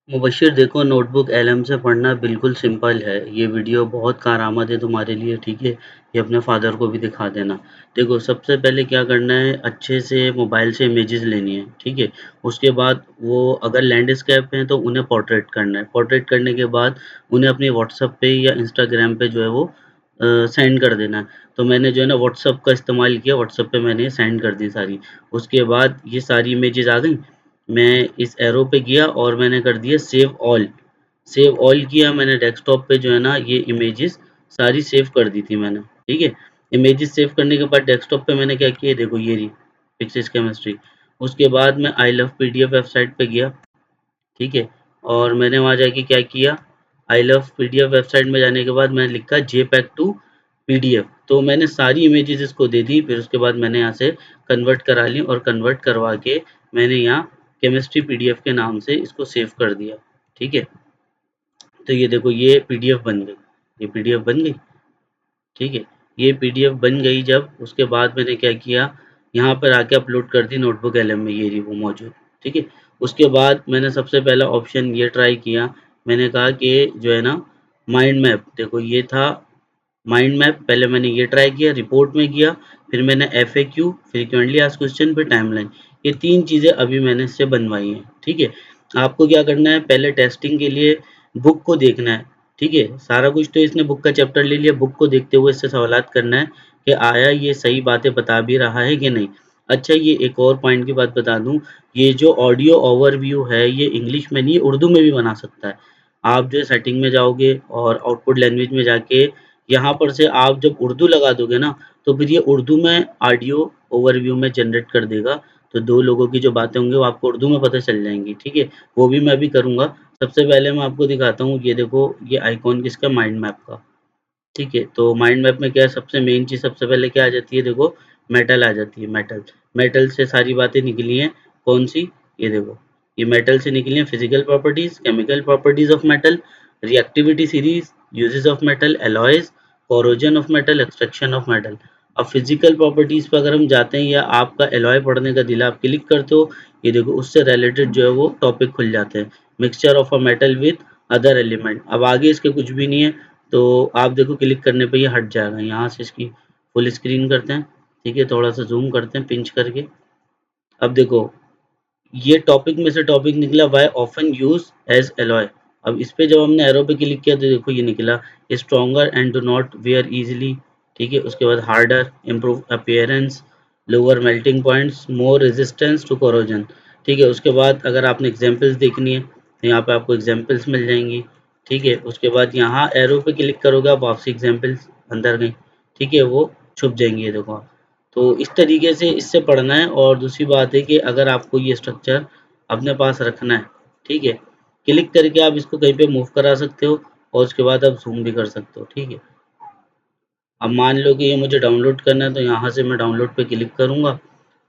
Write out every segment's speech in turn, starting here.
मुबश्शिर देखो notebook LM से पढ़ना बिल्कुल सिंपल है। ये वीडियो बहुत कारआमद है तुम्हारे लिए, ठीक है? ये अपने फ़ादर को भी दिखा देना। देखो सबसे पहले क्या करना है, अच्छे से मोबाइल से इमेजेस लेनी है, ठीक है? उसके बाद वो अगर लैंडस्केप हैं तो उन्हें पोर्ट्रेट करना है। पोर्ट्रेट करने के बाद उन्हें अपने व्हाट्सएप पे या इंस्टाग्राम पे जो है वो सेंड कर देना है। तो मैंने जो है ना व्हाट्सएप का इस्तेमाल किया, व्हाट्सएप पे मैंने सेंड कर दी सारी। उसके बाद ये सारी इमेजेस आ गई। मैं इस एरो पे गया और मैंने कर दिया सेव ऑल। सेव ऑल किया मैंने डेस्कटॉप पे जो है ना ये इमेजेस सारी सेव कर दी थी मैंने, ठीक है? इमेजेस सेव करने के बाद डेस्कटॉप पे मैंने क्या किया, देखो ये रही फिजिक्स केमिस्ट्री। उसके बाद मैं आई लव पीडीएफ वेबसाइट पे गया, ठीक है? और मैंने वहाँ जाके क्या किया, आई लव पीडीएफ वेबसाइट में जाने के बाद मैंने लिखा जेपैक टू पीडीएफ। तो मैंने सारी इमेजेस इसको दे दी, फिर उसके बाद मैंने यहाँ से कन्वर्ट करा ली और कन्वर्ट करवा के मैंने यहाँ केमिस्ट्री पीडीएफ के नाम से इसको सेव कर दिया, ठीक है? तो ये देखो ये पीडीएफ बन गई, ये पीडीएफ बन गई, ठीक है? ये पीडीएफ बन गई जब उसके बाद मैंने क्या किया, यहाँ पर आके अपलोड कर दी नोटबुक एलएम में, ये रही वो मौजूद, ठीक है? उसके बाद मैंने सबसे पहला ऑप्शन ये ट्राई किया, मैंने कहा कि जो है ना माइंड मैप, देखो ये था माइंड मैप। पहले मैंने ये ट्राई किया, रिपोर्ट में किया, फिर मैंने एफएक्यू, फ्रीक्वेंटली आस्क्ड क्वेश्चन, फिर टाइमलाइन। ये 3 चीज़ें अभी मैंने इससे बनवाई हैं, ठीक है? आपको क्या करना है, पहले टेस्टिंग के लिए बुक को देखना है, ठीक है? सारा कुछ तो इसने बुक का चैप्टर ले लिया, बुक को देखते हुए इससे सवालात करना है कि आया ये सही बातें बता भी रहा है कि नहीं। अच्छा ये एक और पॉइंट की बात बता दूँ, ये जो ऑडियो ओवरव्यू है ये इंग्लिश में नहीं उर्दू में भी बना सकता है। आप जो है सेटिंग में जाओगे और आउटपुट लैंग्वेज में जाके यहाँ पर से आप जब उर्दू लगा दोगे ना, तो फिर ये उर्दू में ऑडियो ओवरव्यू में जनरेट कर देगा। तो 2 लोगों की जो बातें होंगी वो आपको उर्दू में पता चल जाएँगी, ठीक है? वो भी मैं अभी करूँगा। सबसे पहले मैं आपको दिखाता हूँ, ये देखो ये आइकॉन किसका, माइंड मैप का, ठीक है? तो माइंड मैप में क्या है, सबसे मेन चीज़ सबसे पहले क्या आ जाती है, देखो मेटल आ जाती है, मेटल। मेटल से सारी बातें निकली हैं, कौन-सी? ये देखो, ये मेटल से निकली हैं physical properties, chemical properties of metal, reactivity series, uses of metal, alloys, corrosion of metal, extraction of metal. अब फिज़िकल प्रॉपर्टीज़ पे अगर हम जाते हैं या आपका एलॉय पढ़ने का दिल है, आप क्लिक करते हो, ये देखो उससे रिलेटेड जो है वो टॉपिक खुल जाते हैं। Mixture of a metal with other element. अब आगे इसके कुछ भी नहीं है, तो आप देखो क्लिक करने पे ये हट जाएगा। यहाँ से इसकी फुल स्क्रीन करते हैं, ठीक है? थोड़ा-सा ज़ूम करते हैं पिंच करके। अब देखो ये टॉपिक में से टॉपिक निकला, why often used as alloy. अब इस पे जब हमने एरो पे क्लिक किया तो देखो ये निकला, stronger and do not wear easily, ठीक है? उसके बाद harder, improve appearance, lower melting points, more resistance to corrosion, ठीक है? उसके बाद अगर आपने एग्ज़ाम्पल्स देखनी है, तो यहाँ पे आपको एग्ज़ाम्पल्स मिल जाएँगी, ठीक है? उसके बाद यहाँ एरो पे क्लिक करोगे आप, वापसी एग्ज़ाम्पल्स अंदर गई, ठीक है? वो छुप जाएँगी, ये देखो आप। तो इस तरीके से इससे पढ़ना है। और दूसरी बात है कि अगर आपको ये स्ट्रक्चर अपने पास रखना है, ठीक है? क्लिक करके आप इसको कहीं पे मूव करा सकते हो और उसके बाद आप ज़ूम भी कर सकते हो, ठीक है? अब मान लो कि ये मुझे डाउनलोड करना है, तो यहाँ से मैं डाउनलोड पे क्लिक करूँगा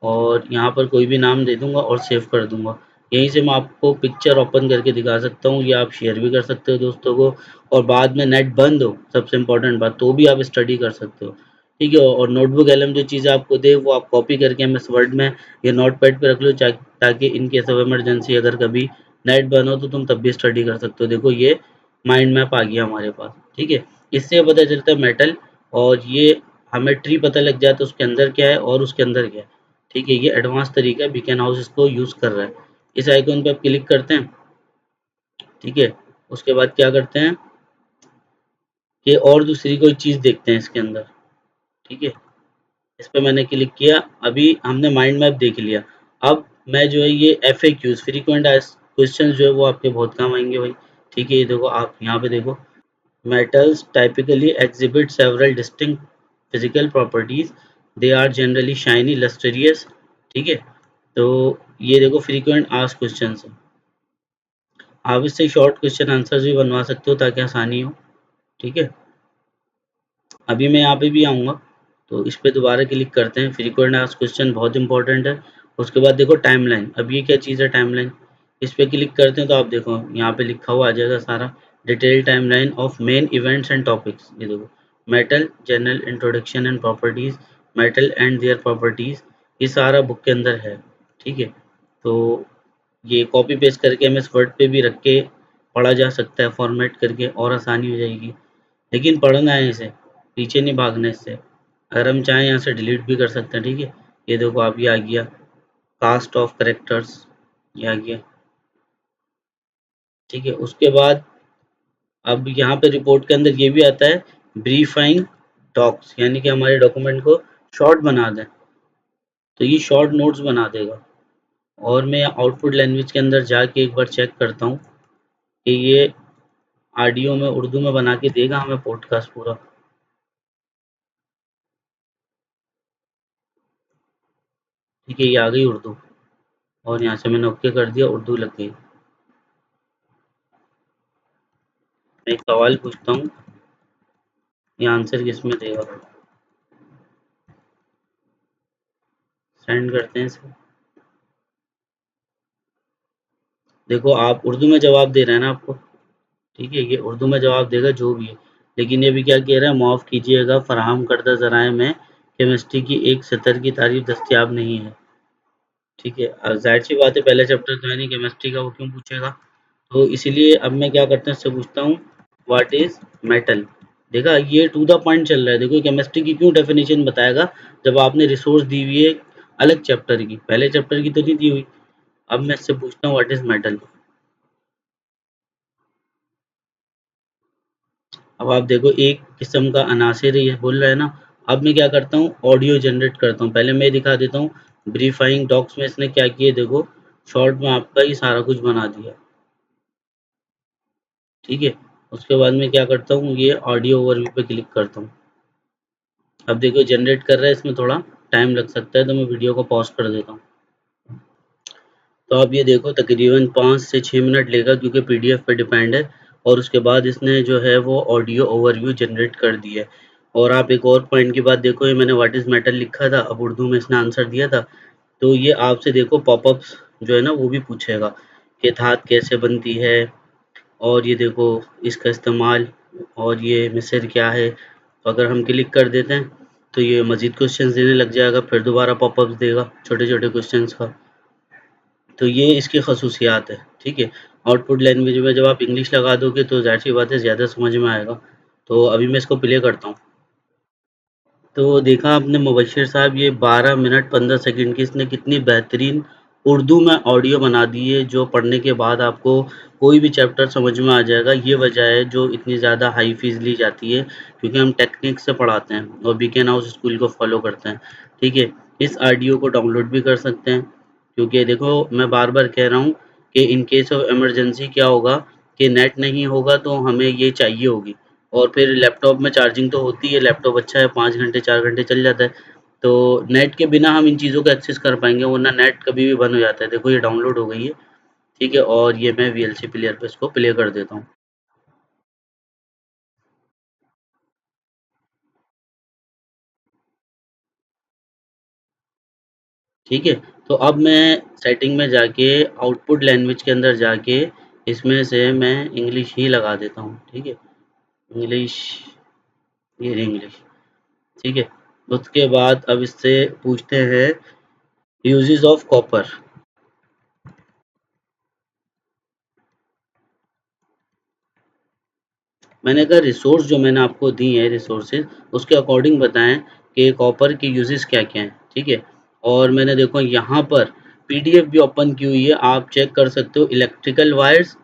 और यहाँ पर कोई भी नाम दे दूँगा और सेव कर दूँगा। यहीं से मैं आपको पिक्चर ओपन करके दिखा सकता हूँ, या आप शेयर भी कर सकते हो दोस्तों को। और बाद में नेट बंद हो, सबसे इम्पोर्टेंट बात, तो भी आप स्टडी कर सकते हो, ठीक है? और नोटबुक एलएम जो चीज़ें आपको दे वो आप कॉपी करके एमएस वर्ड में या नोटपैड पे रख लो, ताकि इन केस ऑफ इमरजेंसी अगर कभी नेट बंद हो तो तुम तब भी स्टडी कर सकते हो। देखो ये माइंड मैप आ गया हमारे पास, ठीक है? इससे पता चलता है मेटल, और ये हमें ट्री पता लग जाए तो उसके अंदर क्या है और उसके अंदर क्या है, ठीक है? ये एडवांस तरीका है, बीकन हाउस इसको यूज़ कर रहा है। इस आइकॉन पे आप क्लिक करते हैं, ठीक है? उसके बाद क्या करते हैं कि और दूसरी कोई चीज़ देखते हैं इसके अंदर, ठीक है? इस पे मैंने क्लिक किया, अभी हमने माइंड मैप देख लिया। अब मैं जो है ये एफएक्यूज़, फ्रीक्वेंट आस्क्ड क्वेश्चंस जो है वो आपके बहुत काम आएँगे भाई, ठीक है? ये देखो आप यहाँ पे देखो, metals typically exhibit several distinct physical properties. They are generally shiny, lustrous, ठीक है? तो ये देखो फ्रीक्वेंट आस्क क्वेश्चंस है। आप इससे शॉर्ट क्वेश्चन आंसर्स भी बनवा सकते हो ताकि आसानी हो, ठीक है? अभी मैं यहाँ पे भी आऊँगा, तो इस पे दोबारा क्लिक करते हैं। फ्रीक्वेंट आस्क क्वेश्चन बहुत इंपॉर्टेंट है। उसके बाद देखो टाइमलाइन, अब ये क्या चीज़ है टाइमलाइन? इस पे क्लिक करते हैं तो आप देखो यहाँ पे लिखा हुआ आ जाएगा सारा, detail timeline of main events and topics. ये देखो metal, general introduction and properties, metal and their properties, ये सारा बुक के अंदर है, ठीक है? तो ये कॉपी पेस्ट करके एमएस वर्ड पे भी रख के पढ़ा जा सकता है फॉर्मेट करके, और आसानी हो जाएगी। लेकिन पढ़ना है इसे, पीछे नहीं भागना इससे। अगर हम चाहें यहाँ से डिलीट भी कर सकते हैं, ठीक है। ये देखो आप, ये आ गया कास्ट ऑफ करेक्टर्स, ये आ गया, ठीक है। उसके बाद अब यहाँ पे रिपोर्ट के अंदर ये भी आता है ब्रीफाइंग डॉक्स, यानी कि हमारे डॉक्यूमेंट को शॉर्ट बना दें, तो ये शॉर्ट नोट्स बना देगा। और मैं आउटपुट लैंग्वेज के अंदर जाके एक बार चेक करता हूँ कि ये ऑडियो में उर्दू में बना के देगा हमें पॉडकास्ट पूरा। ठीक है, ये आ गई उर्दू, और यहाँ से मैंने ओके कर दिया, उर्दू लग गई। मैं एक सवाल पूछता हूँ, ये आंसर किसमें देगा। सेंड करते हैं इसे। देखो आप उर्दू में जवाब दे रहे हैं ना आपको, ठीक है, ये उर्दू में जवाब देगा जो भी है। लेकिन ये भी क्या कह रहा है, माफ़ कीजिएगा, फराहम करदा ज़राए में केमिस्ट्री की एक सतर की तारीफ दस्तियाब नहीं है। ठीक है, जाहिर सी बात है, पहला चैप्टर तो है नहीं केमिस्ट्री का, वो क्यों पूछेगा। तो इसीलिए अब मैं क्या करता हूँ, इससे पूछता हूँ व्हाट इज मेटल। देखा, ये टू द पॉइंट चल रहा है। देखो केमिस्ट्री की क्यों डेफिनेशन बताएगा, जब आपने रिसोर्स दी हुई है अलग चैप्टर की, पहले चैप्टर की तो नहीं दी हुई। अब मैं इससे पूछता हूँ व्हाट इज मेटल। अब आप देखो एक किस्म का अनासिर ये बोल रहा है ना। अब मैं क्या करता हूँ, ऑडियो जनरेट करता हूँ। पहले मैं दिखा देता हूँ ब्रीफाइंग डॉक्स में इसने क्या किया, देखो शॉर्ट में आपका ये सारा कुछ बना दिया, ठीक है। उसके बाद मैं क्या करता हूँ, ये ऑडियो ओवरव्यू पे क्लिक करता हूँ। अब देखो जनरेट कर रहा है, इसमें थोड़ा टाइम लग सकता है, तो मैं वीडियो को पॉज कर देता हूँ। तो आप ये देखो तकरीबन 5 से 6 मिनट लेगा, क्योंकि पीडीएफ पे डिपेंड है। और उसके बाद इसने जो है वो ऑडियो ओवरव्यू जनरेट कर दिया है। और आप एक और पॉइंट की बात देखो, ये मैंने व्हाट इज़ मेटल लिखा था, अब उर्दू में इसने आंसर दिया था। तो ये आपसे देखो पॉपअप्स जो है ना वो भी पूछेगा कि धात कैसे बनती है, और ये देखो इसका इस्तेमाल, और ये मिस्र क्या है। तो अगर हम क्लिक कर देते हैं तो ये मज़ीद क्वेश्चंस देने लग जाएगा, फिर दोबारा पॉपअप्स देगा छोटे-छोटे क्वेश्चंस का। तो ये इसकी खसूसियात है, ठीक है। आउटपुट लैंग्वेज में जब आप इंग्लिश लगा दोगे तो ज़ाहिर-सी बात है ज़्यादा समझ में आएगा। तो अभी मैं इसको प्ले करता हूँ। तो देखा आपने मुबश्शिर साहब, ये 12 मिनट 15 सेकंड की इसने कितनी बेहतरीन उर्दू में ऑडियो बना दी है, जो पढ़ने के बाद आपको कोई भी चैप्टर समझ में आ जाएगा। ये वजह है जो इतनी ज़्यादा हाई फ़ीस ली जाती है, क्योंकि हम टेक्निक से पढ़ाते हैं और बीकेन हाउस स्कूल को फ़ॉलो करते हैं, ठीक है। इस ऑडियो को डाउनलोड भी कर सकते हैं, क्योंकि देखो मैं बार-बार कह रहा हूँ कि इन केस ऑफ इमरजेंसी क्या होगा कि नेट नहीं होगा तो हमें ये चाहिए होगी। और फिर लैपटॉप में चार्जिंग तो होती है, लैपटॉप अच्छा है, 5 घंटे 4 घंटे चल जाता है। तो नेट के बिना हम इन चीज़ों को एक्सेस कर पाएँगे, वरना नेट कभी भी बंद हो जाता है। देखो ये डाउनलोड हो गई है, ठीक है, और ये मैं वीएलसी प्लेयर पे इसको प्ले कर देता हूँ, ठीक है। तो अब मैं सेटिंग में जाके आउटपुट लैंग्वेज के अंदर जाके इसमें से मैं इंग्लिश ही लगा देता हूँ, ठीक है। इंग्लिश, ये रही इंग्लिश, ठीक है। उसके बाद अब इससे पूछते हैं यूजेस ऑफ कॉपर। मैंने कहा रिसोर्स जो मैंने आपको दी है रिसोर्सेज, उसके अकॉर्डिंग बताएं कि कॉपर के यूजेस क्या क्या हैं, ठीक है। और मैंने देखो यहाँ पर पीडीएफ भी ओपन की हुई है, आप चेक कर सकते हो, इलेक्ट्रिकल वायर्स,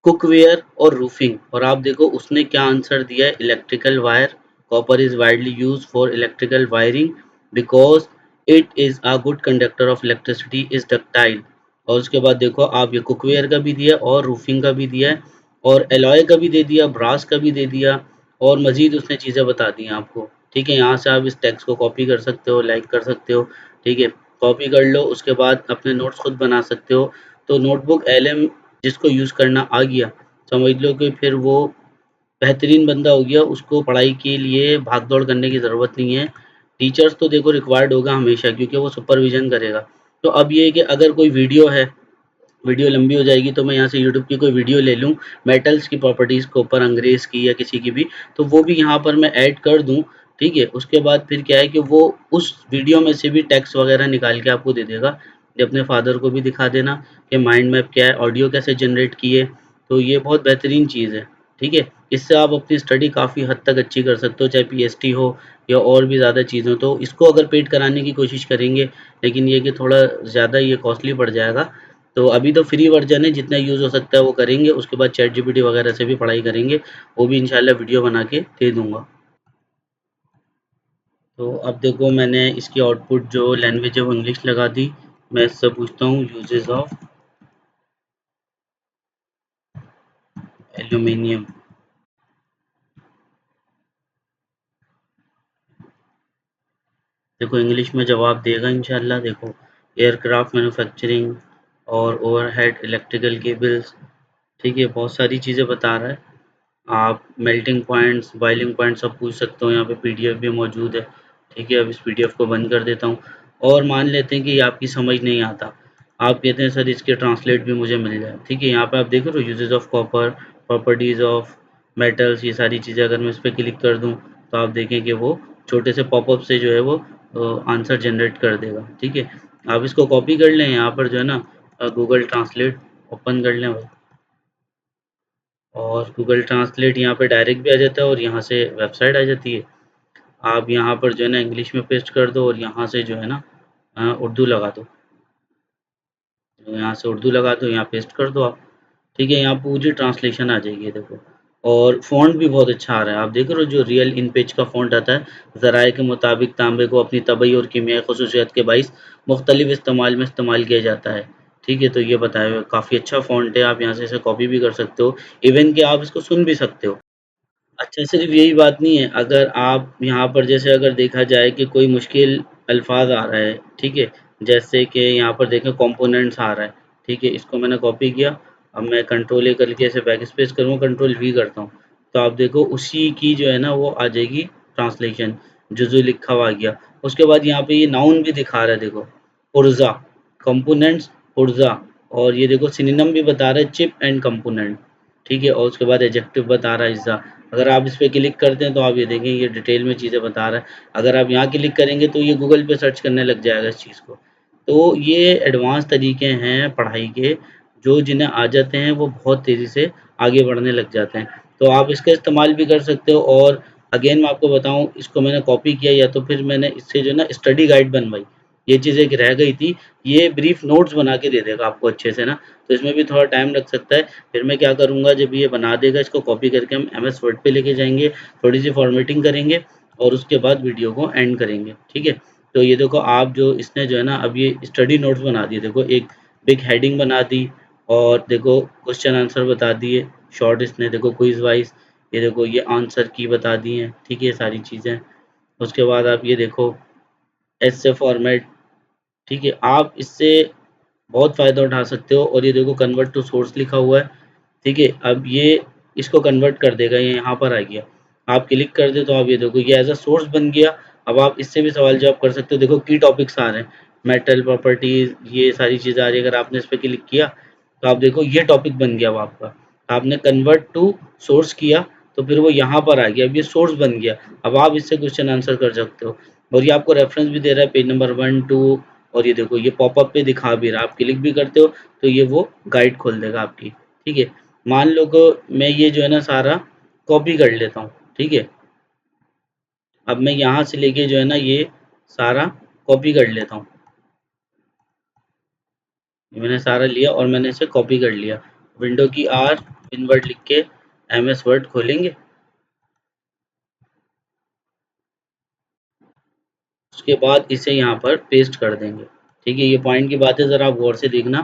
कुकवेयर और रूफिंग। और आप देखो उसने क्या आंसर दिया है, electrical wire, copper is widely use for electrical wiring because it is a good conductor of electricity, is ductile. और उसके बाद देखो आप ये कुकवेयर का भी दिया और रूफिंग का भी दिया है, और एलॉय का भी दे दिया, ब्रास का भी दे दिया, और मजीद उसने चीज़ें बता दी हैं आपको, ठीक है। यहाँ से आप इस टेक्स्ट को कॉपी कर सकते हो, लाइक कर सकते हो, ठीक है। कॉपी कर लो, उसके बाद अपने नोट्स खुद बना सकते हो। तो नोटबुक एलएम जिसको यूज़ करना आ गया, समझ लो कि फिर वो बेहतरीन बंदा हो गया, उसको पढ़ाई के लिए भाग-दौड़ करने की ज़रूरत नहीं है। टीचर्स तो देखो रिक्वायर्ड होगा हमेशा, क्योंकि वो सुपरविज़न करेगा। तो अब ये है कि अगर कोई वीडियो है, वीडियो लंबी हो जाएगी, तो मैं यहाँ से यूट्यूब की कोई वीडियो ले लूँ मेटल्स की प्रॉपर्टीज़ के ऊपर, अंग्रेज़ की या किसी की भी, तो वो भी यहाँ पर मैं ऐड कर दूँ, ठीक है। उसके बाद फिर क्या है कि वो उस वीडियो में से भी टेक्स्ट वगैरह निकाल के आपको दे देगा। ये अपने फादर को भी दिखा देना कि माइंड मैप क्या है, ऑडियो कैसे जनरेट किए, तो ये बहुत बेहतरीन चीज़ है, ठीक है। इससे आप अपनी स्टडी काफ़ी हद तक अच्छी कर सकते हो, चाहे पीएचडी हो या और भी ज़्यादा चीज़ें हो। तो इसको अगर पेड कराने की कोशिश करेंगे, लेकिन ये कि थोड़ा ज़्यादा ये कॉस्टली पड़ जाएगा। तो अभी तो फ्री वर्जन है, जितना यूज़ हो सकता है वो करेंगे, उसके बाद चैट जीपीटी वगैरह से भी पढ़ाई करेंगे, वो भी इंशाल्लाह वीडियो बना के दे दूँगा। तो अब देखो मैंने इसकी आउटपुट जो लैंग्वेज है वो इंग्लिश लगा दी। मैं इससे पूछता हूँ यूजेस ऑफ एल्यूमिनियम। देखो इंग्लिश में जवाब देगा इंशाल्लाह। देखो एयरक्राफ्ट मैन्युफैक्चरिंग और ओवरहेड इलेक्ट्रिकल केबल्स, ठीक है, बहुत सारी चीज़ें बता रहा है। आप मेल्टिंग पॉइंट्स, बॉइलिंग पॉइंट्स सब पूछ सकते हो, यहाँ पे पीडीएफ भी मौजूद है, ठीक है। अब इस पीडीएफ को बंद कर देता हूँ और मान लेते हैं कि ये आपकी समझ नहीं आता, आप कहते हैं सर इसके ट्रांसलेट भी मुझे मिल जाए, ठीक है। यहाँ पे आप देख रहे हो uses of copper, properties of metals, ये सारी चीज़ें अगर मैं इस पर क्लिक कर दूँ तो आप देखें कि वो छोटे से पॉपअप से जो है वो आंसर जनरेट कर देगा, ठीक है। आप इसको कॉपी कर लें, यहाँ पर जो है ना गूगल ट्रांसलेट ओपन कर लें और गूगल ट्रांसलेट यहाँ पे डायरेक्ट भी आ जाता है और यहाँ से वेबसाइट आ जाती है। आप यहाँ पर जो है ना इंग्लिश में पेस्ट कर दो और यहाँ से जो है ना उर्दू लगा दो, तो यहाँ से उर्दू लगा दो, यहाँ पेस्ट कर दो आप, ठीक है। यहाँ पूरी ट्रांसलेशन आ जाएगी, देखो। और फ़ॉन्ट भी बहुत अच्छा आ रहा है, आप देख रहे हो जो रियल इन पेज का फ़ॉन्ट आता है, ज़राए के मुताबिक तांबे को अपनी तबई और कीमियाई खसूसियात के बाइस मुख्तलिफ इस्तेमाल में इस्तेमाल किया जाता है, ठीक है। तो ये बताया हुआ काफ़ी अच्छा फ़ॉन्ट है, आप यहाँ से इसे कॉपी भी कर सकते हो, इवन कि आप इसको सुन भी सकते हो। अच्छा, सिर्फ़ यही बात नहीं है, अगर आप यहाँ पर जैसे अगर देखा जाए कि कोई मुश्किल अल्फ़ाज़ आ रहा है, ठीक है? जैसे कि यहाँ पर देखें कंपोनेंट्स आ रहा है, ठीक है? इसको मैंने कॉपी किया, अब मैं कंट्रोल ए करके इसे बैक स्पेस करूँगा, कंट्रोल वी करता हूँ, तो आप देखो उसी की जो है ना वो आ जाएगी ट्रांसलेशन, जो लिखा हुआ आ गया। उसके बाद यहाँ पे ये नाउन भी दिखा रहा है, देखो, पुर्ज़ा, कंपोनेंट्स, पुर्ज़ा, और ये देखो सिनोनिम भी बता रहा है चिप एंड कंपोनेंट, ठीक है। और उसके बाद एडजेक्टिव बता रहा है इज़्ज़ा। अगर आप इस पे क्लिक करते हैं तो आप ये देखेंगे ये डिटेल में चीज़ें बता रहा है। अगर आप यहाँ क्लिक करेंगे तो ये गूगल पे सर्च करने लग जाएगा इस चीज़ को। तो ये एडवांस तरीके हैं पढ़ाई के, जो जिन्हें आ जाते हैं वो बहुत तेज़ी से आगे बढ़ने लग जाते हैं। तो आप इसका इस्तेमाल भी कर सकते हो। और अगेन मैं आपको बताऊँ, इसको मैंने कॉपी किया या तो फिर मैंने इससे जो है ना स्टडी गाइड बनवाई। ये चीज़ एक रह गई थी, ये ब्रीफ नोट्स बना के दे देगा आपको अच्छे से ना, तो इसमें भी थोड़ा टाइम लग सकता है। फिर मैं क्या करूँगा, जब ये बना देगा इसको कॉपी करके हम एमएस वर्ड पे लेके जाएँगे, थोड़ी-सी फॉर्मेटिंग करेंगे और उसके बाद वीडियो को एंड करेंगे, ठीक है? तो ये देखो आप जो इसने जो है ना अब ये स्टडी नोट्स बना दिए, देखो एक बिग हेडिंग बना दी और देखो क्वेश्चन आंसर बता दिए, शॉर्ट इसने देखो क्विज़ वाइज़, ये देखो ये आंसर की बता दी हैं, ठीक है? ये सारी चीज़ें। उसके बाद आप ये देखो एसे फॉर्मेट, ठीक है? आप इससे बहुत फ़ायदा उठा सकते हो। और ये देखो कन्वर्ट टू सोर्स लिखा हुआ है, ठीक है? अब ये इसको कन्वर्ट कर देगा, ये यहाँ पर आ गया। आप क्लिक कर दें तो आप ये देखो ये एज़ अ सोर्स बन गया। अब आप इससे भी सवाल जवाब कर सकते हो। देखो की टॉपिक्स आ रहे हैं, मेटल प्रॉपर्टीज़, ये सारी चीज़ें आ रही है। अगर आपने इस पे क्लिक किया तो आप देखो ये टॉपिक बन गया अब आपका। आपने कन्वर्ट टू सोर्स किया तो फिर वो यहाँ पर आ गया, अब ये सोर्स बन गया। अब आप इससे क्वेश्चन आंसर कर सकते हो। और ये आपको रेफ़रेंस भी दे रहा है, पेज नंबर 1, 2, और ये देखो ये पॉपअप पे दिखा भी रहा है। आप क्लिक भी करते हो तो ये वो गाइड खोल देगा आपकी, ठीक है। मान लो कि मैं ये जो है ना सारा कॉपी कर लेता हूँ, ठीक है। अब मैं यहाँ से लेके जो है ना ये सारा कॉपी कर लेता हूँ। मैंने सारा लिया और मैंने इसे कॉपी कर लिया। विंडो की आर, इनवर्ट लिख के एमएस वर्ड खोलेंगे, उसके बाद इसे यहाँ पर पेस्ट कर देंगे, ठीक है। ये पॉइंट की बात है, ज़रा आप गौर से देखना।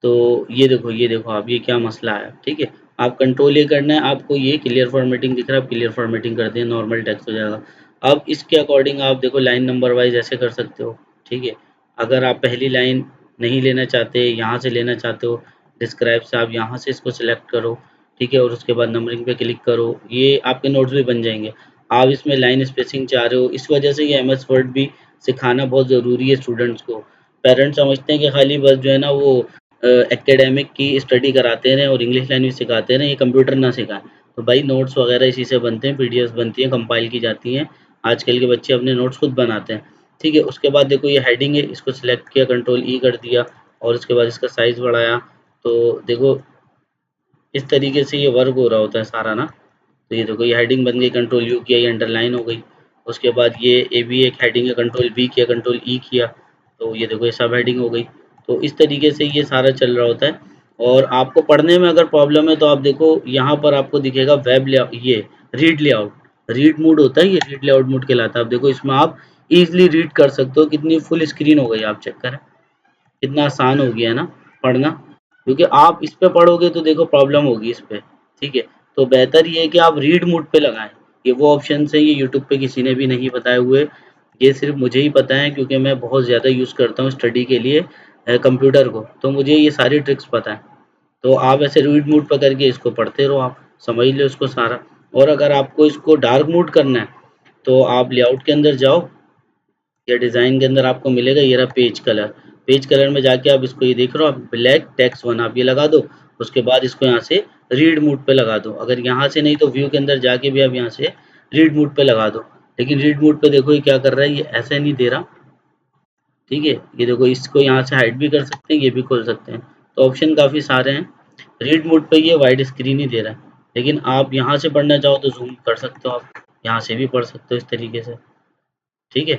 तो ये देखो आप ये क्या मसला है, ठीक है। आप कंट्रोल ये करना है, आपको ये क्लियर फॉर्मेटिंग दिख रहा है, आप क्लियर फॉर्मेटिंग कर दें, नॉर्मल टेक्स्ट हो जाएगा। अब इसके अकॉर्डिंग आप देखो लाइन नंबर वाइज ऐसे कर सकते हो, ठीक है। अगर आप पहली लाइन नहीं लेना चाहते, यहाँ से लेना चाहते हो, डिस्क्राइब से आप यहाँ से इसको सिलेक्ट करो, ठीक है। और उसके बाद नंबरिंग पे क्लिक करो, ये आपके नोट्स भी बन जाएंगे। आप इसमें लाइन स्पेसिंग चाह रहे हो, इस वजह से ये एमएस वर्ड भी सिखाना बहुत ज़रूरी है स्टूडेंट्स को। पेरेंट्स समझते हैं कि खाली बस जो है ना वो एकेडमिक की स्टडी कराते रहें और इंग्लिश लैंग्वेज सिखाते रहें, ये कंप्यूटर ना सिखाएं। तो भाई नोट्स वगैरह इसी से बनते हैं, पीडीएफ्स बनती हैं, कंपाइल की जाती हैं। आजकल के बच्चे अपने नोट्स खुद बनाते हैं। ठीक है। उसके बाद देखो ये हेडिंग है, इसको सिलेक्ट किया, कंट्रोल ई कर दिया और उसके बाद इसका साइज़ बढ़ाया। तो देखो इस तरीके से ये वर्क हो रहा होता है सारा ना। तो ये देखो ये हेडिंग बन गई, कंट्रोल यू किया, ये अंडरलाइन हो गई। उसके बाद ये भी एक हेडिंग है, कंट्रोल वी किया, कंट्रोल ई किया, तो ये देखो ये सब हेडिंग हो गई। तो इस तरीके से ये सारा चल रहा होता है। और आपको पढ़ने में अगर प्रॉब्लम है तो आप देखो यहाँ पर आपको दिखेगा वेब लेआउट, ये रीड लेआउट, रीड मोड होता है, ये रीड लेआउट मोड कहलाता है। अब देखो इसमें आप इजीली रीड कर सकते हो, कितनी फुल स्क्रीन हो गई, आप चेक करें कितना आसान हो गया है ना पढ़ना। क्योंकि आप इस पे पढ़ोगे तो देखो प्रॉब्लम होगी इस पे, ठीक है। तो बेहतर ये है कि आप रीड मोड पे लगाएं। ये वो ऑप्शन है, ये यूट्यूब पे किसी ने भी नहीं बताए हुए, ये सिर्फ मुझे ही पता है क्योंकि मैं बहुत ज़्यादा यूज़ करता हूँ स्टडी के लिए कंप्यूटर को, तो मुझे ये सारी ट्रिक्स पता है। तो आप ऐसे रीड मोड पर करके इसको पढ़ते रहो, आप समझ लो इसको सारा। और अगर आपको इसको डार्क मोड करना है तो आप लेआउट के अंदर जाओ, या डिज़ाइन के अंदर आपको मिलेगा ये रहा पेज कलर। पेज कलर में जाके आप इसको, ये देख रहे हो आप, ब्लैक टेक्स्ट वन आप ये लगा दो। उसके बाद इसको यहाँ से रीड मोड पे लगा दो। अगर यहाँ से नहीं तो व्यू के अंदर जाके भी आप यहाँ से रीड मोड पे लगा दो। लेकिन रीड मोड पे देखो ये क्या कर रहा है, ये ऐसे नहीं दे रहा, ठीक है। ये देखो इसको यहाँ से हाइड भी कर सकते हैं, ये भी खोल सकते हैं, तो ऑप्शन काफ़ी सारे हैं। रीड मोड पे ये वाइड स्क्रीन ही दे रहा है, लेकिन आप यहाँ से पढ़ना चाहो तो जूम कर सकते हो, आप यहाँ से भी पढ़ सकते हो इस तरीके से, ठीक है।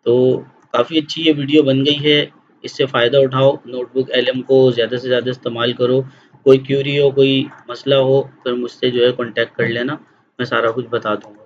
तो काफ़ी अच्छी ये वीडियो बन गई है, इससे फ़ायदा उठाओ, नोटबुक एलएम को ज़्यादा से ज़्यादा इस्तेमाल करो। कोई क्यूरी हो, कोई मसला हो, फिर मुझसे जो है कॉन्टैक्ट कर लेना, मैं सारा कुछ बता दूँगा।